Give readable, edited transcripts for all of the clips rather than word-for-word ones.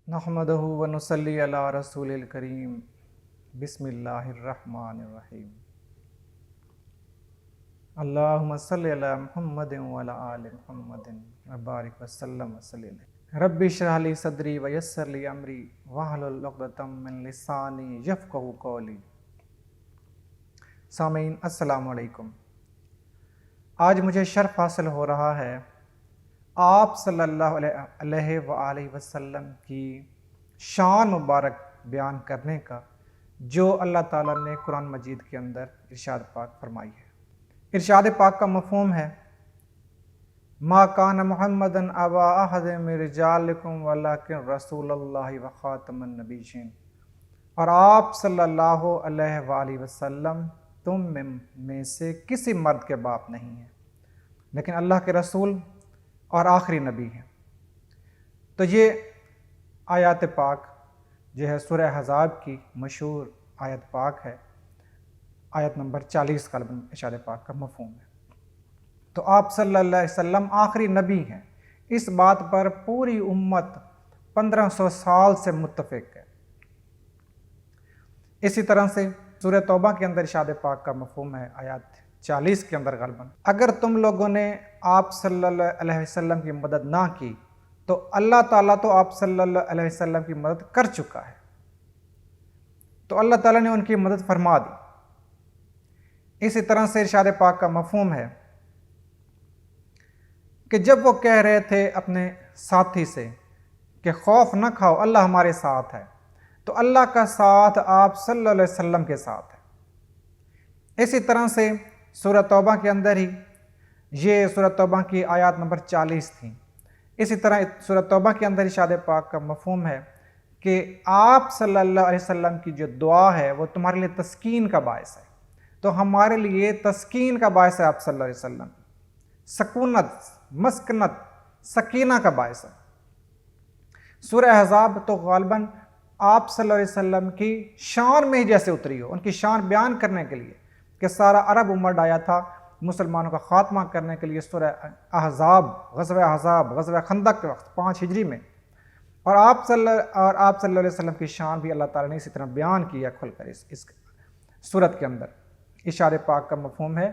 نحمدہ و نصلی علی رسول الکریم بسم اللہ الرحمن الرحیم اللہم صلی علی محمد و علی آل محمد وبارک وسلم وسلم رب اشرح لی صدری ویسر لی امری واحلل عقدۃ من لسانی یفقہوا قولی۔ سامعین السلام علیکم۔ آج مجھے شرف حاصل ہو رہا ہے آپ صلی اللہ علیہ وآلہ وسلم کی شان مبارک بیان کرنے کا، جو اللہ تعالیٰ نے قرآن مجید کے اندر ارشاد پاک فرمائی ہے۔ ارشاد پاک کا مفہوم ہے ما کان محمد ابا احد من رجالکم ولکن رسول اللہ وخاتم النبیین، اور آپ صلی اللہ علیہ وآلہ وسلم تم میں سے کسی مرد کے باپ نہیں ہیں، لیکن اللہ کے رسول اور آخری نبی ہیں۔ تو یہ آیات پاک جو ہے سورہ احزاب کی مشہور آیت پاک ہے، آیت نمبر 40 کا ارشاد پاک کا مفہوم ہے۔ تو آپ صلی اللہ علیہ وسلم آخری نبی ہیں، اس بات پر پوری امت 1500 سال سے متفق ہے۔ اسی طرح سے سورہ توبہ کے اندر ارشاد پاک کا مفہوم ہے، آیات 40 کے اندر غالباً، اگر تم لوگوں نے آپ صلی اللہ علیہ وسلم کی مدد نہ کی تو اللہ تعالیٰ تو آپ صلی اللہ علیہ وسلم کی مدد کر چکا ہے، تو اللہ تعالیٰ نے ان کی مدد فرما دی۔ اسی طرح سے ارشاد پاک کا مفہوم ہے کہ جب وہ کہہ رہے تھے اپنے ساتھی سے کہ خوف نہ کھاؤ، اللہ ہمارے ساتھ ہے، تو اللہ کا ساتھ آپ صلی اللہ علیہ وسلم کے ساتھ ہے۔ اسی طرح سے سورہ توبہ کے اندر ہی یہ سورہ توبہ کی آیات نمبر 40 تھیں۔ اسی طرح سورہ توبہ کے اندر ارشاد پاک کا مفہوم ہے کہ آپ صلی اللہ علیہ وسلم کی جو دعا ہے وہ تمہارے لیے تسکین کا باعث ہے، تو ہمارے لیے تسکین کا باعث ہے آپ صلی اللہ علیہ وسلم، سکونت، مسکنت، سکینہ کا باعث ہے۔ سورہ احزاب تو غالباً آپ صلی اللہ علیہ وسلم کی شان میں ہی جیسے اتری ہو، ان کی شان بیان کرنے کے لیے کہ سارا عرب امت آیا تھا مسلمانوں کا خاتمہ کرنے کے لیے سورہ احزاب، غزوہ احزاب، غزوہ خندق کے وقت 5 ہجری میں، اور آپ صلی اللہ علیہ وسلم کی شان بھی اللہ تعالیٰ نے اسی طرح بیان کیا کھل کر اس صورت کے اندر۔ ارشاد پاک کا مفہوم ہے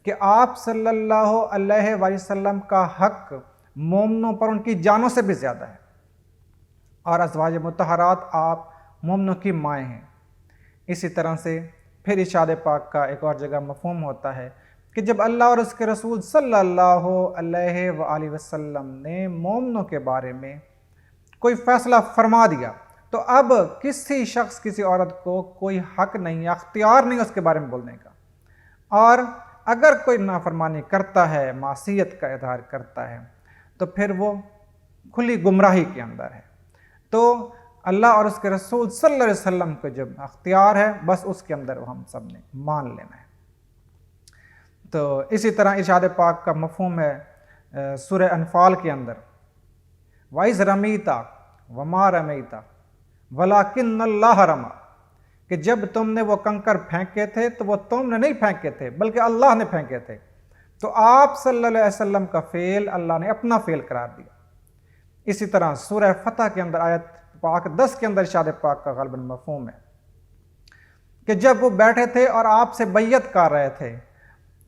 کہ آپ صلی اللہ علیہ وسلم کا حق مومنوں پر ان کی جانوں سے بھی زیادہ ہے، اور ازواج مطہرات آپ مومنوں کی مائیں ہیں۔ اسی طرح سے پھر ارشاد پاک کا ایک اور جگہ مفہوم ہوتا ہے کہ جب اللہ اور اس کے رسول صلی اللہ علیہ وآلہ وسلم نے مومنوں کے بارے میں کوئی فیصلہ فرما دیا تو اب کسی شخص، کسی عورت کو کوئی حق نہیں، اختیار نہیں اس کے بارے میں بولنے کا، اور اگر کوئی نافرمانی کرتا ہے، معصیت کا اظہار کرتا ہے، تو پھر وہ کھلی گمراہی کے اندر ہے۔ تو اللہ اور اس کے رسول صلی اللہ علیہ وسلم کو جب اختیار ہے، بس اس کے اندر ہم سب نے مان لینا ہے۔ تو اسی طرح ارشاد پاک کا مفہوم ہے سورہ انفال کے اندر وَإِذْ رَمِيْتَ وَمَا رَمِيْتَ وَلَكِنَّ اللَّهَ رَمَى، کہ جب تم نے وہ کنکر پھینکے تھے تو وہ تم نے نہیں پھینکے تھے بلکہ اللہ نے پھینکے تھے۔ تو آپ صلی اللہ علیہ وسلم کا فعل اللہ نے اپنا فعل قرار دیا۔ اسی طرح سورہ فتح کے اندر آیت پاک 10 کے اندر ارشاد پاک کا غالباً مفہوم ہے کہ جب وہ بیٹھے تھے اور آپ سے بیعت کر رہے تھے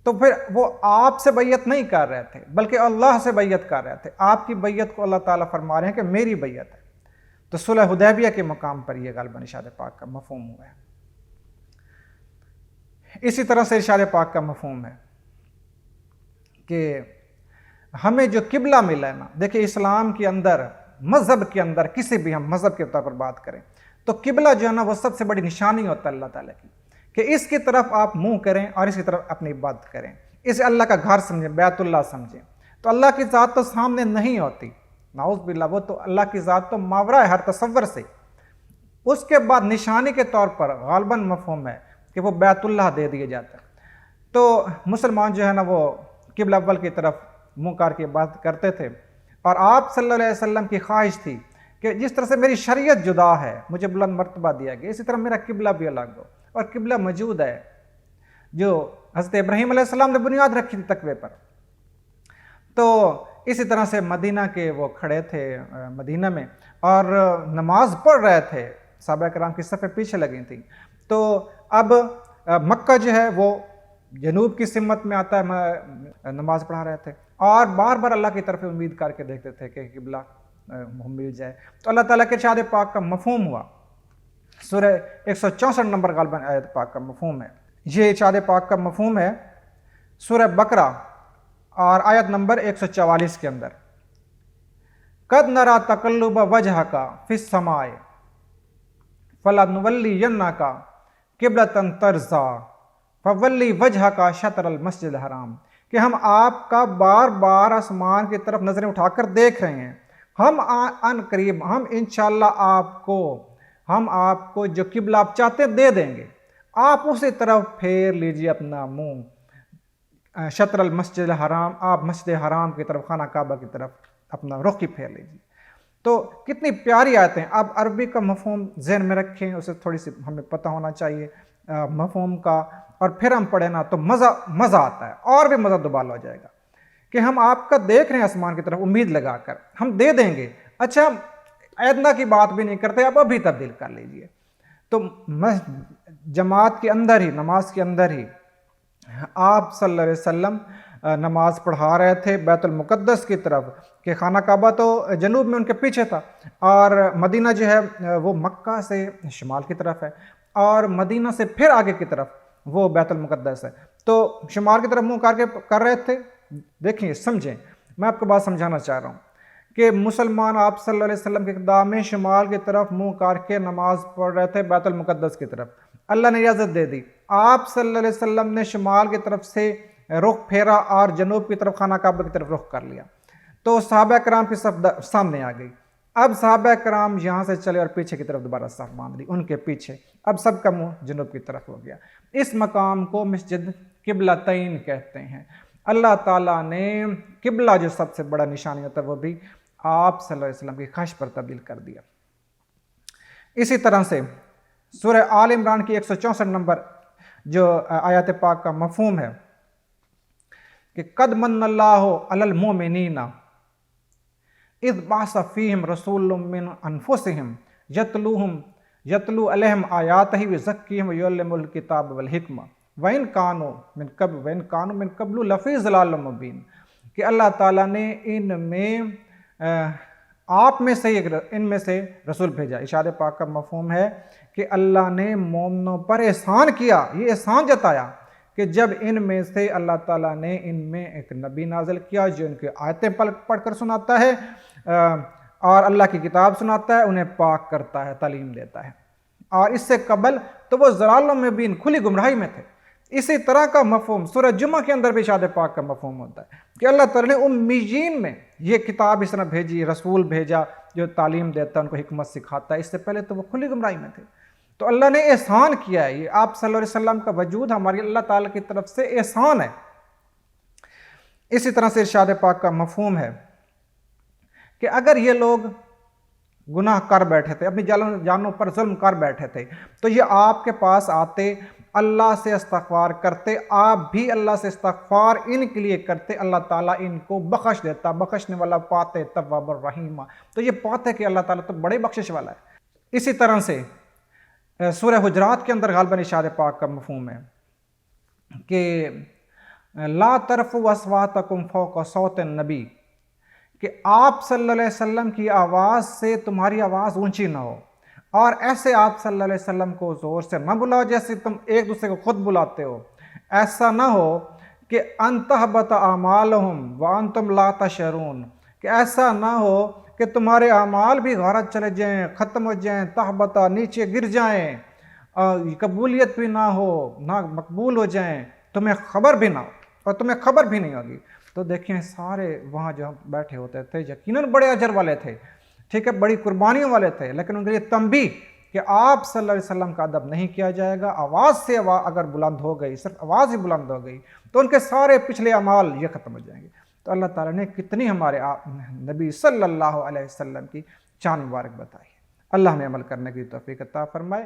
تو پھر وہ آپ سے بیعت نہیں کر رہے تھے بلکہ اللہ سے بیعت کر رہے تھے۔ آپ کی بیعت کو اللہ تعالیٰ فرما رہے ہیں کہ میری بیعت ہے۔ تو صلح حدیبیہ کے مقام پر یہ غالباً ارشاد پاک کا مفہوم ہوا ہے۔ اسی طرح سے ارشاد پاک کا مفہوم ہے کہ ہمیں جو قبلہ ملا ہے نا، دیکھیں اسلام کے اندر، مذہب کے اندر، کسی بھی ہم مذہب کے طور پر بات کریں تو قبلہ جو ہے نا وہ سب سے بڑی نشانی ہوتا ہے اللہ تعالیٰ کی، کہ اس کی طرف آپ منہ کریں اور اس کی طرف اپنی عبادت کریں، اسے اللہ کا گھر سمجھیں، بیت اللہ سمجھیں۔ تو اللہ کی ذات تو سامنے نہیں ہوتی، نعوذ باللہ، وہ تو اللہ کی ذات تو ماورا ہے ہر تصور سے۔ اس کے بعد نشانی کے طور پر غالباً مفہوم ہے کہ وہ بیت اللہ دے دیے جاتا ہے۔ تو مسلمان جو ہے نا وہ قبلہ اول کی طرف منہ کر کے عبادت کرتے تھے، اور آپ صلی اللہ علیہ وسلم کی خواہش تھی کہ جس طرح سے میری شریعت جدا ہے، مجھے بلند مرتبہ دیا گیا، اسی طرح میرا قبلہ بھی الگ ہو، اور قبلہ موجود ہے جو حضرت ابراہیم علیہ السلام نے بنیاد رکھی تھی تقوی پر۔ تو اسی طرح سے مدینہ کے وہ کھڑے تھے مدینہ میں، اور نماز پڑھ رہے تھے، صحابہ کرام کی صفیں پیچھے لگی تھیں، تو اب مکہ جو ہے وہ جنوب کی سمت میں آتا ہے، نماز پڑھا رہے تھے اور بار بار اللہ کی طرف امید کر کے دیکھتے تھے کہ قبلہ مل جائے۔ تو اللہ تعالیٰ کے ارشاد پاک کا مفہوم ہوا، سورہ 164 نمبر غالباً آیت پاک کا مفہوم ہے، یہ ارشاد پاک کا مفہوم ہے سورہ بقرہ اور آیت نمبر 144 کے اندر، قَدْ نَرَا تَقَلُّبَ وَجْهَكَ فِي السَّمَاءِ فَلَنُوَلِّيَنَّكَ قِبْلَةً تَرْضَىٰ فَوَلِّ وَجْهَكَ شَطْرَ الْمَسْجِدِ الْحَرَامِ، کہ ہم آپ کا بار بار آسمان کی طرف نظریں اٹھا کر دیکھ رہے ہیں، ہم ان قریب ہم انشاءاللہ ہم آپ کو جو قبلہ آپ چاہتے دے دیں گے، آپ اسی طرف پھیر لیجئے اپنا منہ، شطر المسجد الحرام، آپ مسجد حرام کی طرف، خانہ کعبہ کی طرف اپنا رخ ہی پھیر لیجئے۔ تو کتنی پیاری آیتیں ہیں۔ اب عربی کا مفہوم ذہن میں رکھیں، اسے تھوڑی سی ہمیں پتہ ہونا چاہیے مفہوم کا، اور پھر ہم پڑھیں نا تو مزہ آتا ہے، اور بھی مزہ دوبالا ہو جائے گا کہ ہم آپ کا دیکھ رہے ہیں آسمان کی طرف امید لگا کر، ہم دے دیں گے، اچھا ادنا کی بات بھی نہیں کرتے، آپ ابھی تبدیل کر لیجئے۔ تو جماعت کے اندر ہی، نماز کے اندر ہی آپ صلی اللہ علیہ وسلم نماز پڑھا رہے تھے بیت المقدس کی طرف، کہ خانہ کعبہ تو جنوب میں ان کے پیچھے تھا، اور مدینہ جو ہے وہ مکہ سے شمال کی طرف ہے، اور مدینہ سے پھر آگے کی طرف وہ بیت المقدس ہے۔ تو شمال کی طرف منہ کر رہے تھے۔ دیکھیں سمجھیں، میں آپ کو بات سمجھانا چاہ رہا ہوں کہ مسلمان آپ صلی اللہ علیہ وسلم کے اقدام میں شمال کی طرف منہ کر کے نماز پڑھ رہے تھے بیت المقدس کی طرف، اللہ نے اجازت دے دی، آپ صلی اللہ علیہ وسلم نے شمال کی طرف سے رخ پھیرا اور جنوب کی طرف خانہ کعبہ کی طرف رخ کر لیا، تو صحابہ کرام کی صف سامنے آ گئی۔ اب صحابہ کرام یہاں سے چلے اور پیچھے کی طرف دوبارہ صف باندھ لی، ان کے پیچھے اب سب کا منہ جنوب کی طرف ہو گیا۔ اس مقام کو مسجد قبلتین کہتے ہیں۔ اللہ تعالیٰ نے قبلہ جو سب سے بڑا نشانی ہوتا ہے وہ بھی آپ صلی اللہ علیہ وسلم کی خواہش پر تبدیل کر دیا۔ اسی طرح سے سورہ آل عمران کی 164 نمبر جو آیات پاک کا مفہوم ہے کہ قد من اللہ علی المؤمنین اذ بعث فیہم رسول من انفسہم یتلو علیہم آیاتہ ویزکیہم ویعلمہم الکتاب والحکمہ وَإِن كَانُوا مِن قَبْلُ لَفِي ضَلَالٍ مُبِينٍ، کہ اللہ تعالیٰ نے ان میں سے رسول بھیجا۔ ارشاد پاک کا مفہوم ہے کہ اللہ نے مومنوں پر احسان کیا، یہ احسان جتایا کہ جب ان میں سے اللہ تعالیٰ نے ان میں ایک نبی نازل کیا جو ان کی آیتیں پڑھ کر سناتا ہے اور اللہ کی کتاب سناتا ہے، انہیں پاک کرتا ہے، تعلیم دیتا ہے۔ اور اس سے قبل تو وہ ضلال مبین، کھلی گمراہی میں تھے۔ اسی طرح کا مفہوم سورہ جمعہ کے اندر بھی ارشاد پاک کا مفہوم ہوتا ہے کہ اللہ تعالیٰ نے امیین میں یہ کتاب اس طرح بھیجی، رسول بھیجا جو تعلیم دیتا ہے، ان کو حکمت سکھاتا ہے۔ اس سے پہلے تو وہ کھلی گمراہی میں تھے۔ تو اللہ نے احسان کیا ہے، یہ آپ صلی اللہ علیہ وسلم کا وجود ہماری اللہ تعالیٰ کی طرف سے احسان ہے۔ اسی طرح سے ارشاد پاک کا مفہوم ہے کہ اگر یہ لوگ گناہ کر بیٹھے تھے، اپنی جانوں پر ظلم کر بیٹھے تھے، تو یہ آپ کے پاس آتے، اللہ سے استغفار کرتے، آپ بھی اللہ سے استغفار ان کے لیے کرتے، اللہ تعالیٰ ان کو بخش دیتا، بخشنے والا پاتے تواب الرحیم۔ تو یہ پاتے کہ اللہ تعالیٰ تو بڑے بخشش والا ہے۔ اسی طرح سے سورہ حجرات کے اندر غالباً ارشاد پاک کا مفہوم ہے کہ لا ترفعوا اصواتکم فوق صوت النبی، کہ آپ صلی اللہ علیہ وسلم کی آواز سے تمہاری آواز اونچی نہ ہو، اور ایسے آپ صلی اللہ علیہ وسلم کو زور سے نہ بلاؤ جیسے تم ایک دوسرے کو خود بلاتے ہو۔ ایسا نہ ہو کہ ان تحبط اعمالہم وانتم لا تشعرون، کہ ایسا نہ ہو کہ تمہارے اعمال بھی غارت چلے جائیں، ختم ہو جائیں، تحبط نیچے گر جائیں، قبولیت بھی نہ ہو، نہ مقبول ہو جائیں، تمہیں خبر بھی نہ ہو اور تمہیں خبر بھی نہیں ہوگی۔ تو دیکھیں سارے وہاں جو بیٹھے ہوتے تھے یقیناً بڑے اجر والے تھے، ٹھیک ہے، بڑی قربانیوں والے تھے، لیکن ان کے لیے تنبیہ کہ آپ صلی اللہ علیہ وسلم کا ادب نہیں کیا جائے گا۔ آواز سے اگر بلند ہو گئی، صرف آواز ہی بلند ہو گئی، تو ان کے سارے پچھلے اعمال یہ ختم ہو جائیں گے۔ تو اللہ تعالیٰ نے کتنی ہمارے نبی صلی اللہ علیہ وسلم کی شان مبارک بتائی ہے۔ اللہ ہمیں عمل کرنے کی توفیق عطا فرمائے۔